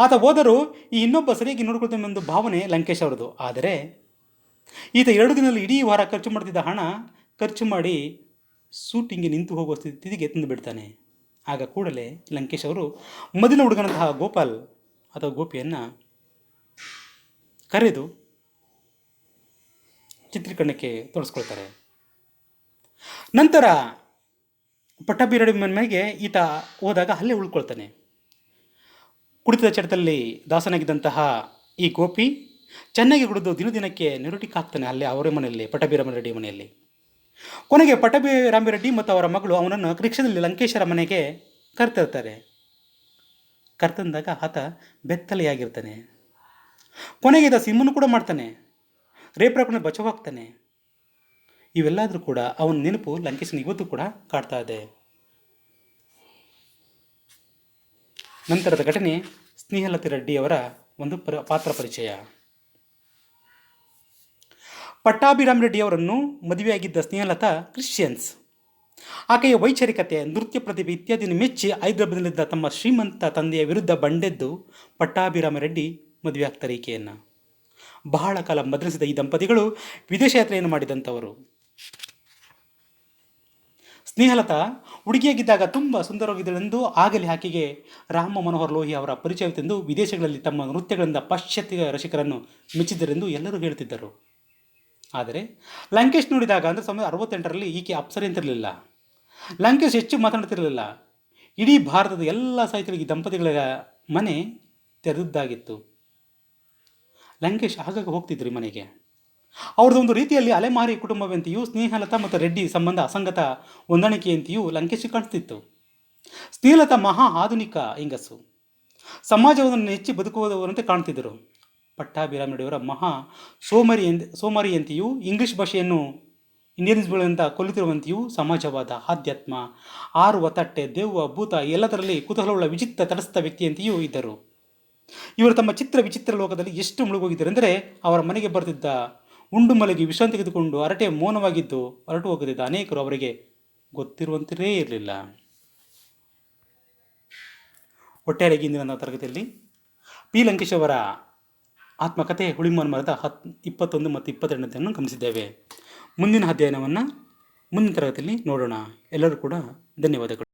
ಆತ ಹೋದರೂ ಈ ಇನ್ನೊಬ್ಬ ಸರಿಯಾಗಿ ನೋಡಿಕೊಳ್ತಾನೆಂದು ಭಾವನೆ ಲಂಕೇಶ್ ಅವರದು. ಆದರೆ ಈತ 2 ದಿನದಲ್ಲಿ ಇಡೀ ವಾರ ಖರ್ಚು ಮಾಡ್ತಿದ್ದ ಹಣ ಖರ್ಚು ಮಾಡಿ ಶೂಟಿಂಗ್ಗೆ ನಿಂತು ಹೋಗುವ ಸ್ಥಿತಿಗೆ ತಂದು ಬಿಡ್ತಾನೆ. ಆಗ ಕೂಡಲೇ ಲಂಕೇಶ್ ಅವರು ಮೊದಲ ಹುಡುಗನಂತಹ ಗೋಪಾಲ್ ಅಥವಾ ಗೋಪಿಯನ್ನು ಕರೆದು ಚಿತ್ರೀಕರಣಕ್ಕೆ ತೊಡಸ್ಕೊಳ್ತಾರೆ. ನಂತರ ಪಟ್ಟಾಭಿರಾಮಿ ಮನೆಗೆ ಈತ ಹೋದಾಗ ಅಲ್ಲೇ ಉಳ್ಕೊಳ್ತಾನೆ. ಕುಡಿತದ ಚಟದಲ್ಲಿ ದಾಸನಾಗಿದ್ದಂತಹ ಈ ಗೋಪಿ ಚೆನ್ನಾಗಿ ಕುಡಿದು ದಿನಕ್ಕೆ ನೆರಟಿಗೆ ಹಾಕ್ತಾನೆ ಅಲ್ಲೇ ಅವರ ಮನೆಯಲ್ಲಿ, ಪಟ್ಟಾಭಿರಾಮರೆಡ್ಡಿ ಮನೆಯಲ್ಲಿ. ಕೊನೆಗೆ ಪಟ್ಟಾಭಿರಾಮರೆಡ್ಡಿ ಮತ್ತು ಅವರ ಮಗಳು ಅವನನ್ನು ರಿಕ್ಷಾದಲ್ಲಿ ಲಂಕೇಶರ ಮನೆಗೆ ಕರೆತರ್ತಾರೆ. ಕರೆತಂದಾಗ ಆತ ಬೆತ್ತಲೆಯಾಗಿರ್ತಾನೆ. ಕೊನೆಗೆ ಈತ ಸಿನಿಮಾನು ಕೂಡ ಮಾಡ್ತಾನೆ. ರೇಪ್ ಪ್ರಕರಣ ಬಚಾವಾಗ್ತಾನೆ. ಇವೆಲ್ಲಾದರೂ ಕೂಡ ಅವನ ನೆನಪು ಲಂಕೇಶನ ಇವತ್ತು ಕೂಡ ಕಾಡ್ತಾ ಇದೆ. ನಂತರದ ಘಟನೆ ಸ್ನೇಹಲತಾ ರೆಡ್ಡಿಯವರ ಒಂದು ಪಾತ್ರ ಪರಿಚಯ. ಪಟ್ಟಾಭಿರಾಮ ರೆಡ್ಡಿಯವರನ್ನು ಮದುವೆಯಾಗಿದ್ದ ಸ್ನೇಹಲತಾ ಕ್ರಿಶ್ಚಿಯನ್ಸ್. ಆಕೆಯ ವೈಚಾರಿಕತೆ, ನೃತ್ಯ ಪ್ರತಿಭೆ ಇತ್ಯಾದಿಯನ್ನು ಮೆಚ್ಚಿ ಹೈದರಾಬಾದ್ನಲ್ಲಿದ್ದ ತಮ್ಮ ಶ್ರೀಮಂತ ತಂದೆಯ ವಿರುದ್ಧ ಬಂಡೆದ್ದು ಪಟ್ಟಾಭಿರಾಮ ರೆಡ್ಡಿ ಮದುವೆಯಾಗ್ತಾರೆ ಈಕೆಯನ್ನು. ಬಹಳ ಕಾಲ ಮದ್ರಸಿದ ಈ ದಂಪತಿಗಳು ವಿದೇಶ ಯಾತ್ರೆಯನ್ನು ಮಾಡಿದಂಥವರು. ಸ್ನೇಹಲತಾ ಹುಡುಗಿಯಾಗಿದ್ದಾಗ ತುಂಬ ಸುಂದರವಾಗಿದ್ದಳೆಂದು ಆಗಲೇ ಆಕೆಗೆ ರಾಮ ಮನೋಹರ್ ಲೋಹಿ ಅವರ ಪರಿಚಯವಿತ್ತೆಂದು ವಿದೇಶಗಳಲ್ಲಿ ತಮ್ಮ ನೃತ್ಯಗಳಿಂದ ಪಾಶ್ಚಾತ್ಯ ರಸಿಕರನ್ನು ಮೆಚ್ಚಿದ್ದರೆಂದು ಎಲ್ಲರೂ ಹೇಳ್ತಿದ್ದರು. ಆದರೆ ಲಂಕೇಶ್ ನೋಡಿದಾಗ ಅಂದರೆ 1968ರಲ್ಲಿ ಈಕೆ ಅಪ್ಸರೆ ಅಂತಿರಲಿಲ್ಲ. ಲಂಕೇಶ್ ಹೆಚ್ಚು ಮಾತನಾಡ್ತಿರಲಿಲ್ಲ. ಇಡೀ ಭಾರತದ ಎಲ್ಲ ಸಾಹಿತ್ಯಗಳಿಗೆ ಈ ದಂಪತಿಗಳ ಮನೆ ತೆರೆದಿದ್ದಾಗಿತ್ತು. ಲಂಕೇಶ್ ಆಗಾಗ ಹೋಗ್ತಿದ್ರು ಈ ಮನೆಗೆ. ಅವ್ರದ್ದು ಒಂದು ರೀತಿಯಲ್ಲಿ ಅಲೆಮಾರಿ ಕುಟುಂಬವಂತೆಯೂ ಸ್ನೇಹಲತಾ ಮತ್ತು ರೆಡ್ಡಿ ಸಂಬಂಧ ಅಸಂಗತ ಹೊಂದಾಣಿಕೆಯಂತೆಯೂ ಲಂಕೇಶ್ ಕಾಣಿಸ್ತಿತ್ತು. ಸ್ನೇಹಲತಾ ಮಹಾ ಆಧುನಿಕ ಹೆಂಗಸು, ಸಮಾಜವನ್ನು ಹೆಚ್ಚಿ ಬದುಕುವವರಂತೆ ಕಾಣ್ತಿದ್ದರು. ಪಟ್ಟಾಭಿರಾಮ ರೆಡ್ಡಿಯವರ ಮಹಾ ಸೋಮಾರಿಯಂತೆಯೂ ಇಂಗ್ಲಿಷ್ ಭಾಷೆಯನ್ನು ಇಂಡಿಯನ್ಸ್ಗಳಿಂದ ಕೊಲ್ಲುತ್ತಿರುವಂತೆಯೂ ಸಮಾಜವಾದ, ಆಧ್ಯಾತ್ಮ, ಆರುವ ತಟ್ಟೆ, ದೆವ್ವ, ಭೂತ ಎಲ್ಲದರಲ್ಲಿ ಕುತೂಹಲವುಳ್ಳ ವಿಚಿತ್ರ ತಟಸ್ಥ ವ್ಯಕ್ತಿಯಂತೆಯೂ ಇದ್ದರು. ಇವರು ತಮ್ಮ ವಿಚಿತ್ರ ಲೋಕದಲ್ಲಿ ಎಷ್ಟು ಮುಳುಗೋಗಿದ್ದರೆಂದರೆ ಅವರ ಮನೆಗೆ ಬರುತ್ತಿದ್ದ ಉಂಡು ಮಲಗಿ ವಿಶ್ರಾಂತಿ ತೆಗೆದುಕೊಂಡು ಹರಟೆ ಮೌನವಾಗಿದ್ದು ಹೊರಟು ಹೋಗುತ್ತಿದ್ದ ಅನೇಕರು ಅವರಿಗೆ ಗೊತ್ತಿರುವಂತೆಯೇ ಇರಲಿಲ್ಲ. ಒಟ್ಟಾರೆಯಾಗಿ ಇಂದಿನ ತರಗತಿಯಲ್ಲಿ ಪಿ ಲಂಕೇಶ್ ಅವರ ಆತ್ಮಕಥೆ ಹುಳಿಮಾನ್ ಮರದ 21 ಮತ್ತು 22 ಗಮನಿಸಿದ್ದೇವೆ. ಮುಂದಿನ ಅಧ್ಯಯನವನ್ನು ಮುಂದಿನ ತರಗತಿಯಲ್ಲಿ ನೋಡೋಣ. ಎಲ್ಲರೂ ಕೂಡ ಧನ್ಯವಾದಗಳು.